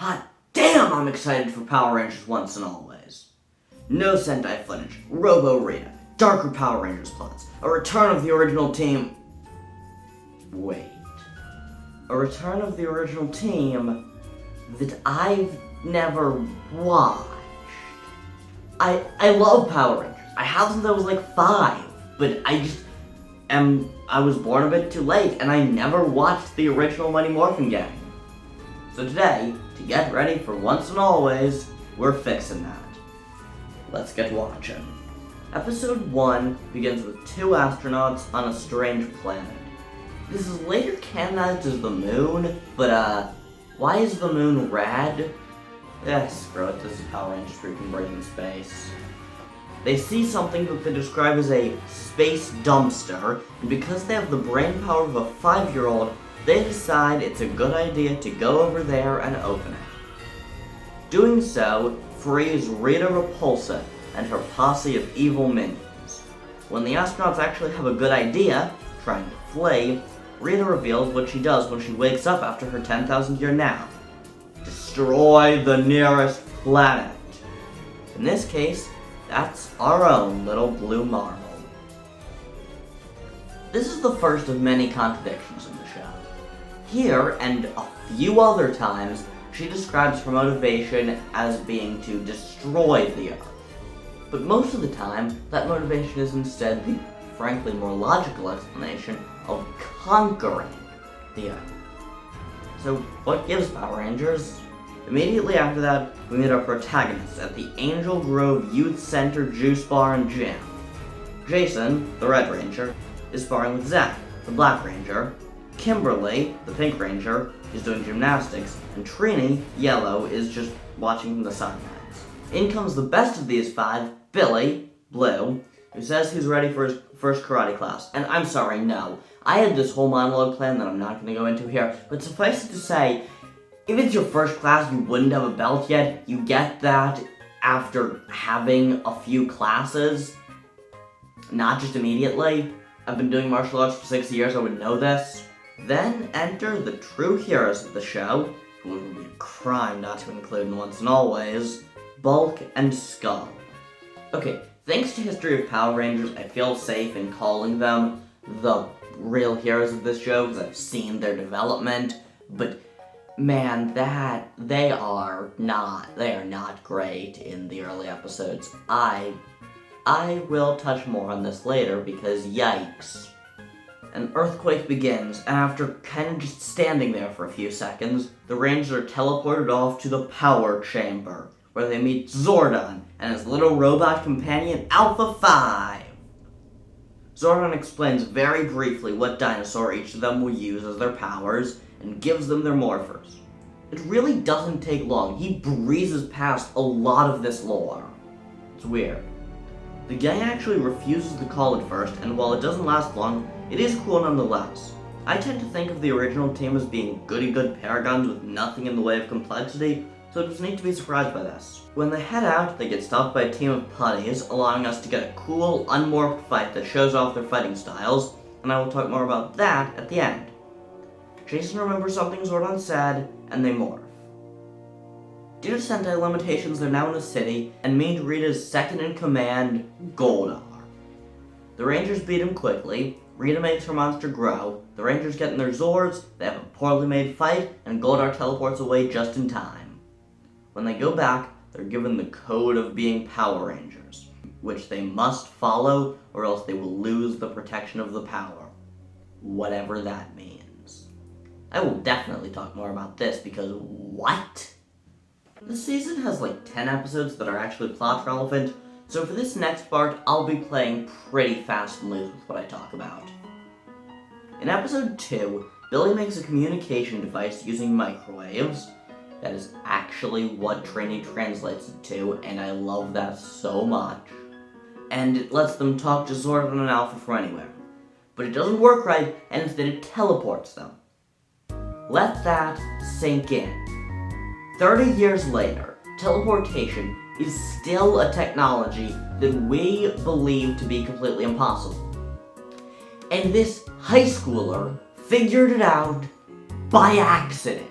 Hot damn, I'm excited for Power Rangers once and always. No Sentai footage, Robo Rita, darker Power Rangers plots, a return of the original team... Wait. A return of the original team that I've never watched. I love Power Rangers. I have since I was like 5, but I was born a bit too late and I never watched the original Mighty Morphin game. So today, to get ready for once and always, we're fixing that. Let's get watching. Episode 1 begins with 2 astronauts on a strange planet. This is later canonized as the moon, but why is the moon red? Screw it, this is Power Rangers freaking breaking space. They see something that they describe as a space dumpster, and because they have the brain power of a 5-year-old, they decide it's a good idea to go over there and open it. Doing so frees Rita Repulsa and her posse of evil minions. When the astronauts actually have a good idea, trying to flee, Rita reveals what she does when she wakes up after her 10,000-year nap. Destroy the nearest planet. In this case, that's our own little blue marble. This is the first of many contradictions in the show. Here, and a few other times, she describes her motivation as being to destroy the Earth. But most of the time, that motivation is instead the, frankly, more logical explanation of conquering the Earth. So, what gives Power Rangers? Immediately after that, we meet our protagonists at the Angel Grove Youth Center Juice Bar and Gym. Jason, the Red Ranger, is sparring with Zach, the Black Ranger. Kimberly, the Pink Ranger, is doing gymnastics, and Trini, Yellow, is just watching from the sidelines. In comes the best of these 5, Billy, Blue, who says he's ready for his first karate class. And I'm sorry, no. I had this whole monologue plan that I'm not going to go into here, but suffice it to say, if it's your first class, you wouldn't have a belt yet. You get that after having a few classes, not just immediately. I've been doing martial arts for 6 years, I would know this. Then enter the true heroes of the show, who would be a crime not to include in Once and Always, Bulk and Skull. Okay, thanks to History of Power Rangers, I feel safe in calling them the real heroes of this show, because I've seen their development, but man, they are not great in the early episodes. I will touch more on this later, because yikes. An earthquake begins, and after kind of just standing there for a few seconds, the Rangers are teleported off to the power chamber, where they meet Zordon and his little robot companion, Alpha 5. Zordon explains very briefly what dinosaur each of them will use as their powers, and gives them their morphers. It really doesn't take long. He breezes past a lot of this lore. It's weird. The gang actually refuses the call at first, and while it doesn't last long, it is cool nonetheless. I tend to think of the original team as being goody-good paragons with nothing in the way of complexity, so it was neat to be surprised by this. When they head out, they get stopped by a team of putties, allowing us to get a cool, unmorphed fight that shows off their fighting styles, and I will talk more about that at the end. Jason remembers something Zordon said, and they morph. Due to Sentai limitations, they're now in a city, and meet Rita's second-in-command, Goldar. The Rangers beat him quickly, Rita makes her monster grow, the Rangers get in their Zords, they have a poorly made fight, and Goldar teleports away just in time. When they go back, they're given the code of being Power Rangers, which they must follow, or else they will lose the protection of the power. Whatever that means. I will definitely talk more about this, because what? The season has like 10 episodes that are actually plot relevant, so for this next part, I'll be playing pretty fast and loose with what I talk about. In episode 2, Billy makes a communication device using microwaves. That is actually what Trini translates it to, and I love that so much. And it lets them talk to Zordon and Alpha from anywhere. But it doesn't work right, and instead it teleports them. Let that sink in. 30 years later, teleportation is still a technology that we believe to be completely impossible. And this high schooler figured it out by accident.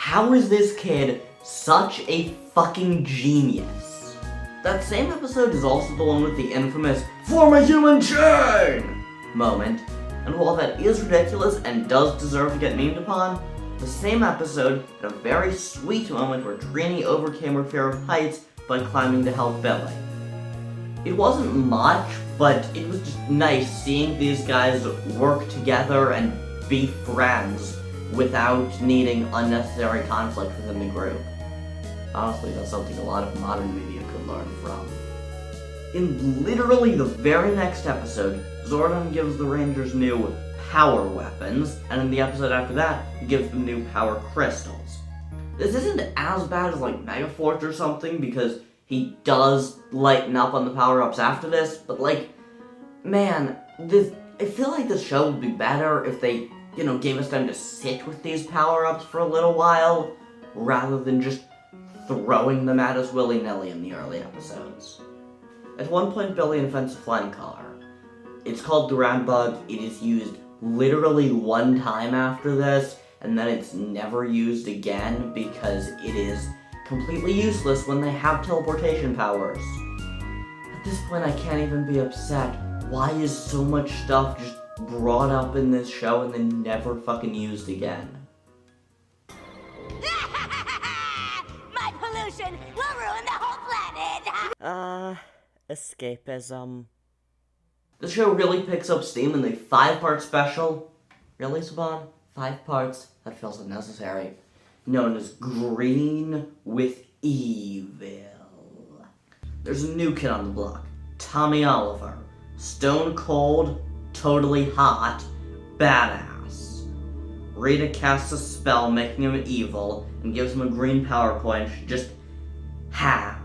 How is this kid such a fucking genius? That same episode is also the one with the infamous "form a human chain" moment, and while that is ridiculous and does deserve to get memed upon, the same episode had a very sweet moment where Trini overcame her fear of heights by climbing to help Billy. It wasn't much, but it was just nice seeing these guys work together and be friends without needing unnecessary conflict within the group. Honestly, that's something a lot of modern media could learn from. In literally the very next episode, Zordon gives the Rangers new power weapons, and in the episode after that, he gives them new power crystals. This isn't as bad as like Megaforce or something, because he does lighten up on the power-ups after this, but like, man, I feel like this show would be better if they, gave us time to sit with these power-ups for a little while, rather than just throwing them at us willy-nilly in the early episodes. At one point, Billy invents a flying car. It's called the Round Bug. It is used literally one time after this, and then it's never used again because it is completely useless when they have teleportation powers. At this point, I can't even be upset. Why is so much stuff just brought up in this show and then never fucking used again? My pollution will ruin the whole planet! Escapism. The show really picks up steam in the 5-part special. Really, Saban? 5 parts? That feels unnecessary. Known as Green with Evil. There's a new kid on the block, Tommy Oliver. Stone cold, totally hot, badass. Rita casts a spell making him evil and gives him a green power coin she just had.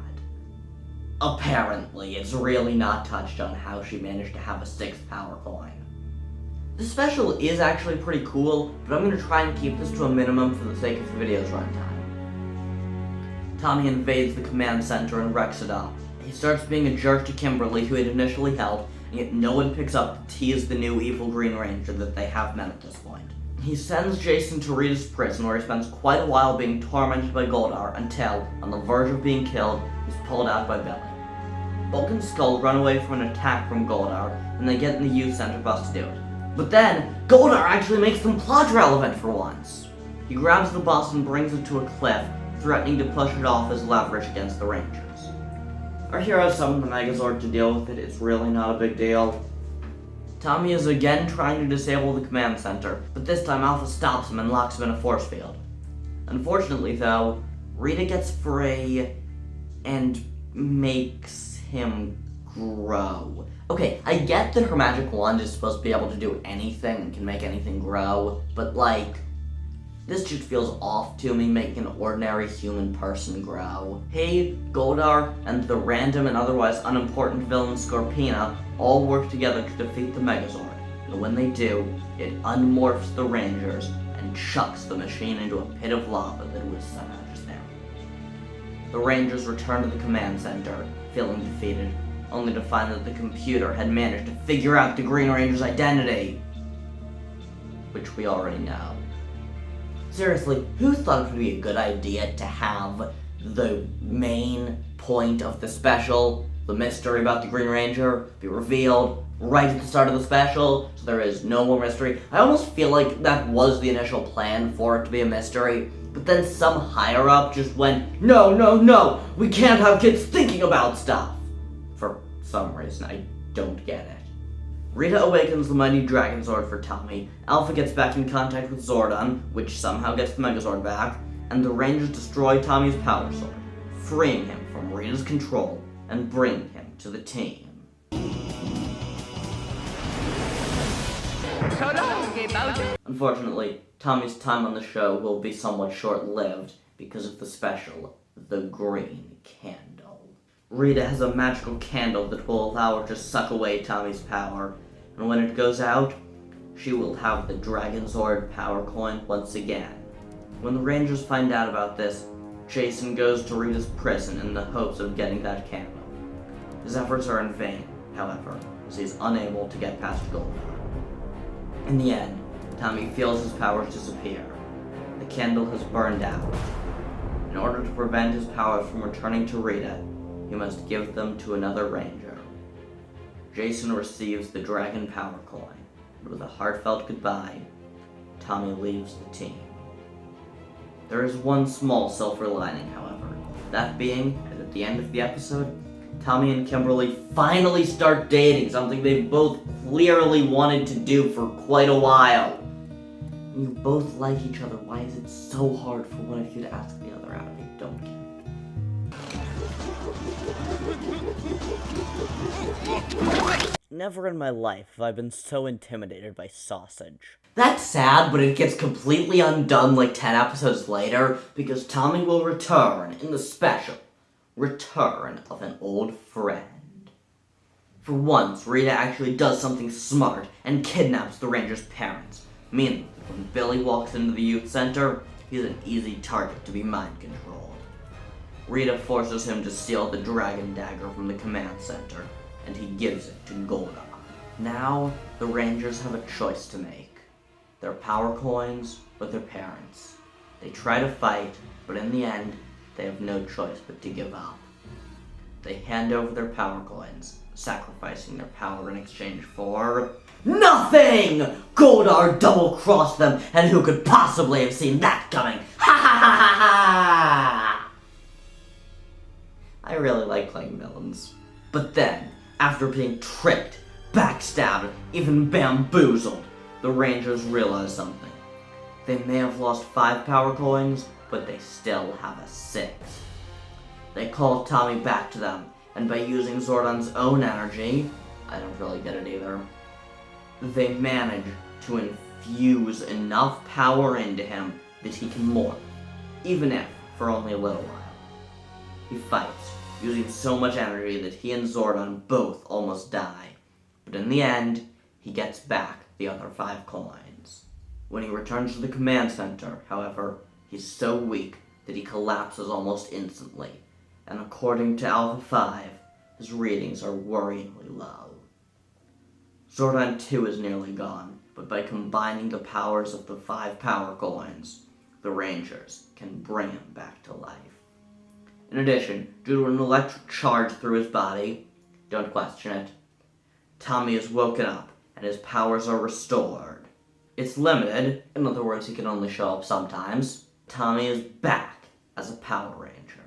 Apparently, it's really not touched on how she managed to have a 6th power coin. This special is actually pretty cool, but I'm going to try and keep this to a minimum for the sake of the video's runtime. Tommy invades the command center and wrecks it up. He starts being a jerk to Kimberly, who he'd initially helped, and yet no one picks up to tease the new evil Green Ranger that they have met at this point. He sends Jason to Rita's prison, where he spends quite a while being tormented by Goldar until, on the verge of being killed, he's pulled out by Billy. Bulk and Skull run away from an attack from Goldar, and they get in the youth center bus to do it. But then, Goldar actually makes them plot relevant for once. He grabs the bus and brings it to a cliff, threatening to push it off as leverage against the Rangers. Our heroes summon the Megazord to deal with it. It's really not a big deal. Tommy is again trying to disable the command center, but this time Alpha stops him and locks him in a force field. Unfortunately though, Rita gets free and makes him grow. Okay, I get that her magic wand is supposed to be able to do anything and can make anything grow, but like, this just feels off to me, making an ordinary human person grow. He, Goldar, and the random and otherwise unimportant villain Scorpina all work together to defeat the Megazord, and when they do, it unmorphs the Rangers and chucks the machine into a pit of lava that was somehow just there. The Rangers return to the command center, feeling defeated, only to find that the computer had managed to figure out the Green Ranger's identity, which we already know. Seriously, who thought it would be a good idea to have the main point of the special, the mystery about the Green Ranger, be revealed right at the start of the special, so there is no more mystery? I almost feel like that was the initial plan for it to be a mystery, but then some higher-up just went, no, we can't have kids thinking about stuff! For some reason, I don't get it. Rita awakens the mighty Dragon Zord for Tommy, Alpha gets back in contact with Zordon, which somehow gets the Megazord back, and the Rangers destroy Tommy's power sword, freeing him from Rita's control and bringing him to the team. Unfortunately, Tommy's time on the show will be somewhat short-lived because of the special, The Green Candle. Rita has a magical candle that will allow her to suck away Tommy's power, and when it goes out, she will have the Dragon Zord power coin once again. When the Rangers find out about this, Jason goes to Rita's prison in the hopes of getting that candle. His efforts are in vain, however, as he is unable to get past Goldar. In the end, Tommy feels his powers disappear, The candle has burned out. In order to prevent his powers from returning to Rita, he must give them to another ranger. Jason receives the dragon power coin, and with a heartfelt goodbye, Tommy leaves the team. There is one small silver lining, however, that being that at the end of the episode, Tommy and Kimberly finally start dating, something they both clearly wanted to do for quite a while. When you both like each other, why is it so hard for one of you to ask the other out? I don't get it. Never in my life have I been so intimidated by sausage. That's sad, but it gets completely undone like 10 episodes later, because Tommy will return in the special Return of an Old Friend. For once, Rita actually does something smart and kidnaps the Ranger's parents, meaning that when Billy walks into the youth center, he's an easy target to be mind-controlled. Rita forces him to steal the dragon dagger from the command center, and he gives it to Goldar. Now, the Rangers have a choice to make. Their power coins with their parents. They try to fight, but in the end, they have no choice but to give up. They hand over their power coins, sacrificing their power in exchange for nothing! Goldar double-crossed them, and who could possibly have seen that coming? Ha ha ha ha ha! I really like playing villains. But then, after being tricked, backstabbed, even bamboozled, the Rangers realize something. They may have lost 5 power coins, but they still have a 6. They call Tommy back to them, and by using Zordon's own energy, I don't really get it either, they manage to infuse enough power into him that he can morph, even if for only a little while. He fights, using so much energy that he and Zordon both almost die, but in the end, he gets back the other 5 coins. When he returns to the command center, however, he's so weak that he collapses almost instantly, and according to Alpha 5, his readings are worryingly low. Zordon too is nearly gone, but by combining the powers of the 5 power coins, the Rangers can bring him back to life. In addition, due to an electric charge through his body, don't question it, Tommy is woken up and his powers are restored. It's limited, in other words, he can only show up sometimes. Tommy is back as a Power Ranger.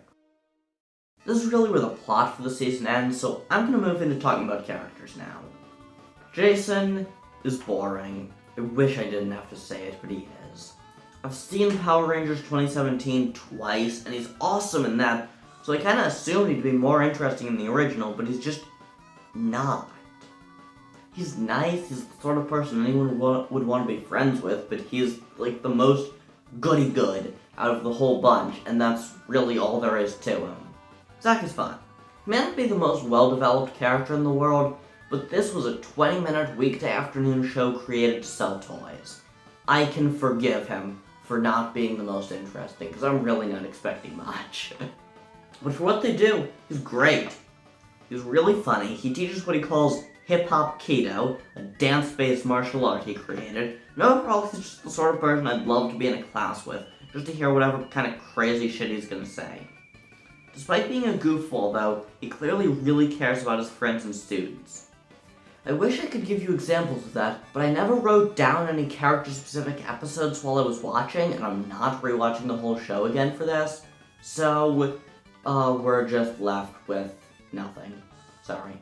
This is really where the plot for the season ends, so I'm going to move into talking about characters now. Jason is boring. I wish I didn't have to say it, but he is. I've seen Power Rangers 2017 twice, and he's awesome in that, so I kind of assumed he'd be more interesting in the original, but he's just not. He's nice, he's the sort of person anyone would want to be friends with, but he's like the most goody-good out of the whole bunch, and that's really all there is to him. Zack is fun. He may not be the most well-developed character in the world, but this was a 20-minute weekday afternoon show created to sell toys. I can forgive him for not being the most interesting, because I'm really not expecting much. But for what they do, he's great. He's really funny. He teaches what he calls hip-hop keto, a dance-based martial art he created. And overall, he's just the sort of person I'd love to be in a class with, just to hear whatever kind of crazy shit he's gonna say. Despite being a goofball, though, he clearly really cares about his friends and students. I wish I could give you examples of that, but I never wrote down any character-specific episodes while I was watching, and I'm not rewatching the whole show again for this, so we're just left with nothing. Sorry.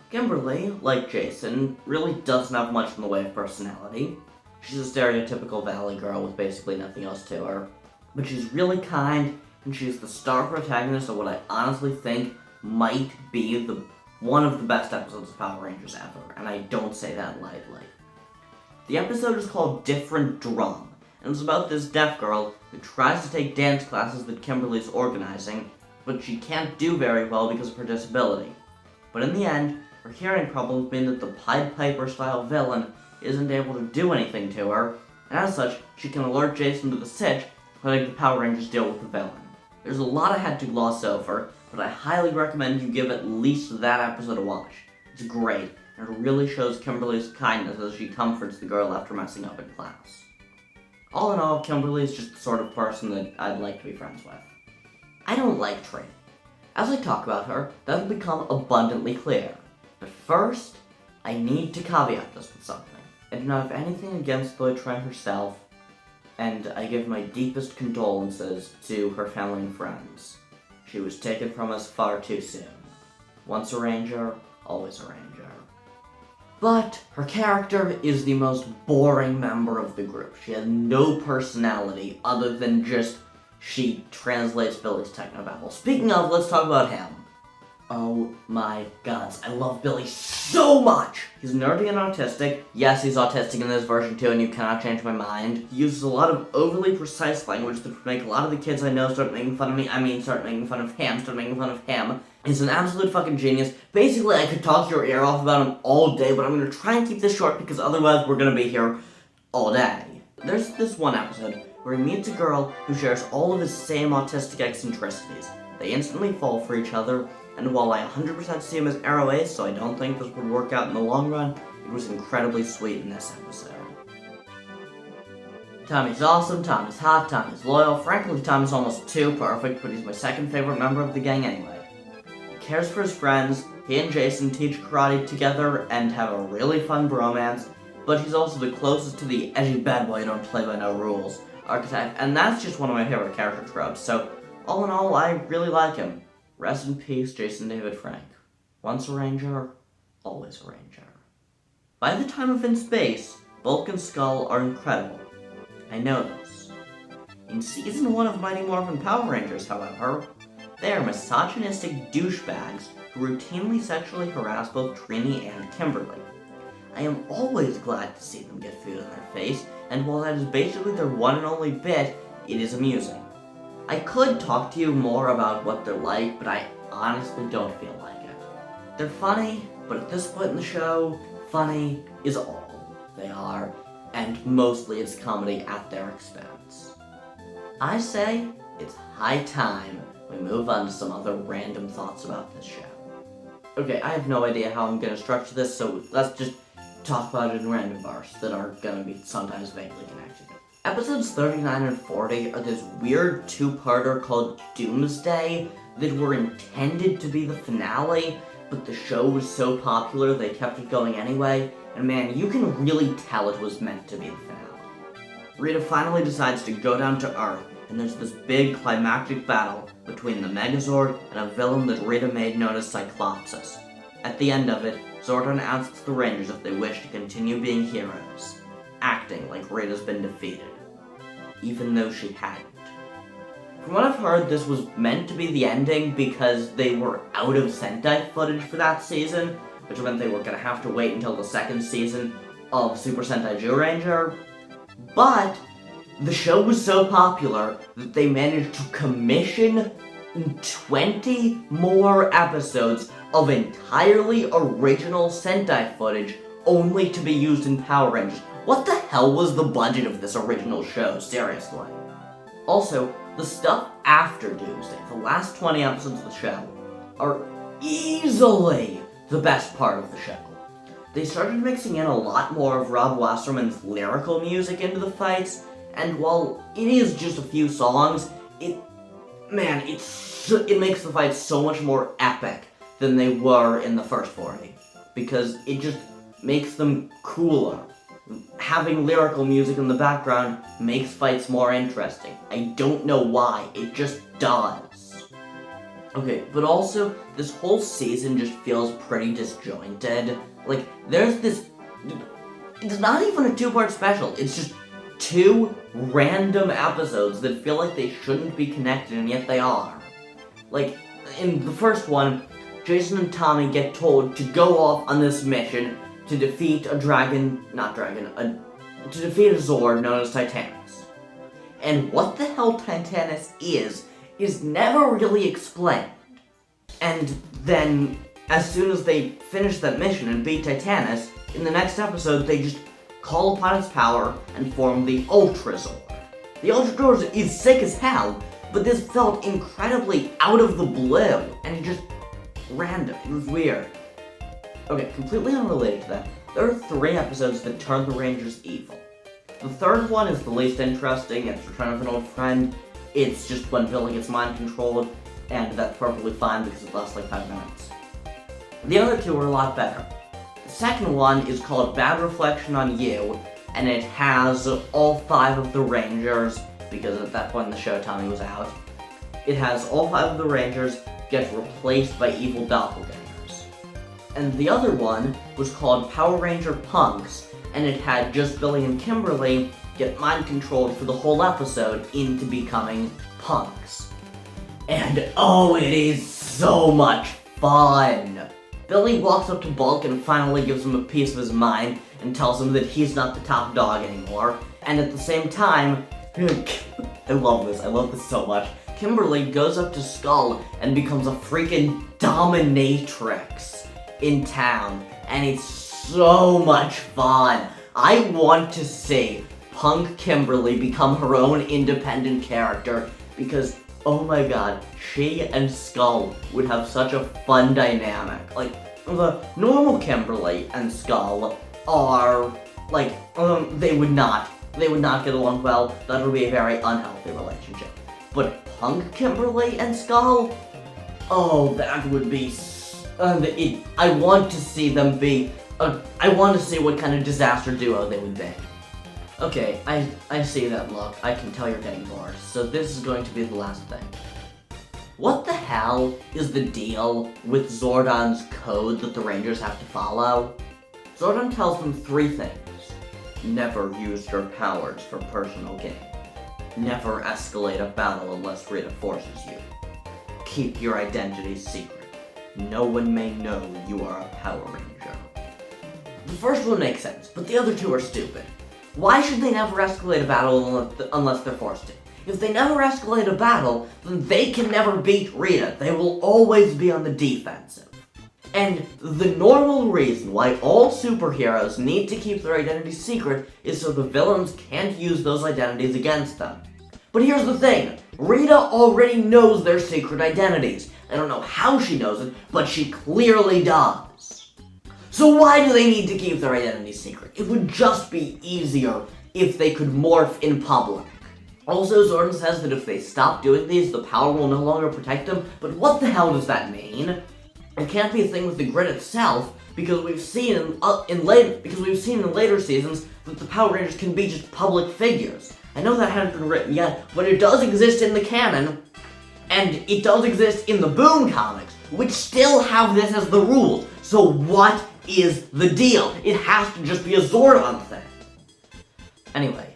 Kimberly, like Jason, really doesn't have much in the way of personality. She's a stereotypical valley girl with basically nothing else to her. But she's really kind, and she's the star protagonist of what I honestly think might be one of the best episodes of Power Rangers ever, and I don't say that lightly. The episode is called Different Drum, and it's about this deaf girl who tries to take dance classes that Kimberly's organizing, but she can't do very well because of her disability. But in the end, her hearing problems mean that the Pied Piper-style villain isn't able to do anything to her, and as such, she can alert Jason to the sitch, letting the Power Rangers deal with the villain. There's a lot I had to gloss over, but I highly recommend you give at least that episode a watch. It's great, and it really shows Kimberly's kindness as she comforts the girl after messing up in class. All in all, Kimberly is just the sort of person that I'd like to be friends with. I don't like Trini. As I talk about her, that will become abundantly clear. But first, I need to caveat this with something. I do not have anything against Lloyd Trin herself, and I give my deepest condolences to her family and friends. She was taken from us far too soon. Once a ranger, always a ranger. But her character is the most boring member of the group. She has no personality other than just she translates Billy's technobabble. Speaking of, let's talk about him. Oh my gods, I love Billy so much! He's nerdy and autistic. Yes, he's autistic in this version too, and you cannot change my mind. He uses a lot of overly precise language that would make a lot of the kids I know start making fun of me. Start making fun of him. He's an absolute fucking genius. Basically, I could talk your ear off about him all day, but I'm gonna try and keep this short because otherwise we're gonna be here all day. There's this one episode where he meets a girl who shares all of his same autistic eccentricities. They instantly fall for each other, and while I 100% see him as Arrow Ace, so I don't think this would work out in the long run, it was incredibly sweet in this episode. Tommy's awesome, Tommy's hot, Tommy's loyal. Frankly, Tommy's almost too perfect, but he's my second favorite member of the gang anyway. He cares for his friends, he and Jason teach karate together and have a really fun bromance, but he's also the closest to the edgy bad boy don't play by no rules archetype, and that's just one of my favorite character tropes, so all in all, I really like him. Rest in peace, Jason David Frank. Once a ranger, always a ranger. By the time of In Space, Bulk and Skull are incredible. I know this. In Season 1 of Mighty Morphin Power Rangers, however, they are misogynistic douchebags who routinely sexually harass both Trini and Kimberly. I am always glad to see them get food in their face, and while that is basically their one and only bit, it is amusing. I could talk to you more about what they're like, but I honestly don't feel like it. They're funny, but at this point in the show, funny is all they are, and mostly it's comedy at their expense. I say it's high time we move on to some other random thoughts about this show. Okay, I have no idea how I'm gonna structure this, so let's just talk about it in random bursts that are gonna be sometimes vaguely connected. Episodes 39 and 40 are this weird two-parter called Doomsday that were intended to be the finale, but the show was so popular they kept it going anyway, and man, you can really tell it was meant to be the finale. Rita finally decides to go down to Earth, and there's this big climactic battle between the Megazord and a villain that Rita made known as Cyclopsis. At the end of it, Zordon asks the Rangers if they wish to continue being heroes, acting like Rita's been defeated, even though she hadn't. From what I've heard, this was meant to be the ending because they were out of Sentai footage for that season, which meant they were going to have to wait until the second season of Super Sentai Zyuranger, but the show was so popular that they managed to commission 20 more episodes of entirely original Sentai footage only to be used in Power Rangers. What the hell was the budget of this original show, seriously? Also, the stuff after Doomsday, the last 20 episodes of the show, are easily the best part of the show. They started mixing in a lot more of Rob Wasserman's lyrical music into the fights, and while it is just a few songs, it makes the fights so much more epic than they were in the first 40, because it just makes them cooler. Having lyrical music in the background makes fights more interesting. I don't know why, it just does. Okay, but also, this whole season just feels pretty disjointed. Like, there's this... It's not even a two-part special, it's just two random episodes that feel like they shouldn't be connected, and yet they are. Like, in the first one, Jason and Tommy get told to go off on this mission to defeat to defeat a Zord known as Titanus. And what the hell Titanus is never really explained. And then, as soon as they finish that mission and beat Titanus, in the next episode they just call upon its power and form the Ultra Zord. The Ultra Zord is sick as hell, but this felt incredibly out of the blue, and just random. It was weird. Okay, completely unrelated to that, there are 3 episodes that turn the Rangers evil. The third one is the least interesting. It's Return of an Old Friend. It's just when Billy gets mind controlled, and that's perfectly fine because it lasts like 5 minutes. The other two are a lot better. The second one is called Bad Reflection on You, and it has all 5 of the Rangers, because at that point in the show Tommy was out. It has all 5 of the Rangers get replaced by evil doppelgangers. And the other one was called Power Ranger Punks, and it had just Billy and Kimberly get mind controlled for the whole episode into becoming punks. And oh, it is so much fun! Billy walks up to Bulk and finally gives him a piece of his mind and tells him that he's not the top dog anymore. And at the same time, I love this so much. Kimberly goes up to Skull and becomes a freaking dominatrix in town. And it's so much fun. I want to see Punk Kimberly become her own independent character because, oh my god, she and Skull would have such a fun dynamic. Like, the normal Kimberly and Skull are, like, they would not get along well. That would be a very unhealthy relationship. But Punk Kimberly and Skull? Oh, that would be, I want to see them be, I want to see what kind of disaster duo they would be. Okay, I see that look. I can tell you're getting bored. So this is going to be the last thing. What the hell is the deal with Zordon's code that the Rangers have to follow? Zordon tells them 3 things. Never use your powers for personal gain. Never escalate a battle unless Rita forces you. Keep your identity secret. No one may know you are a Power Ranger. The first one makes sense, but the other 2 are stupid. Why should they never escalate a battle unless they're forced to? If they never escalate a battle, then they can never beat Rita. They will always be on the defensive. And the normal reason why all superheroes need to keep their identities secret is so the villains can't use those identities against them. But here's the thing, Rita already knows their secret identities. I don't know how she knows it, but she clearly does. So why do they need to keep their identities secret? It would just be easier if they could morph in public. Also, Zordon says that if they stop doing these, the power will no longer protect them, but what the hell does that mean? It can't be a thing with the grid itself, because we've seen in later seasons that the Power Rangers can be just public figures. I know that hasn't been written yet, but it does exist in the canon, and it does exist in the Boom comics, which still have this as the rule. So what is the deal? It has to just be a Zordon thing. Anyway,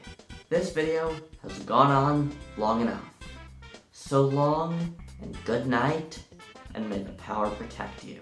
this video has gone on long enough. So long, and good night, and may the power protect you.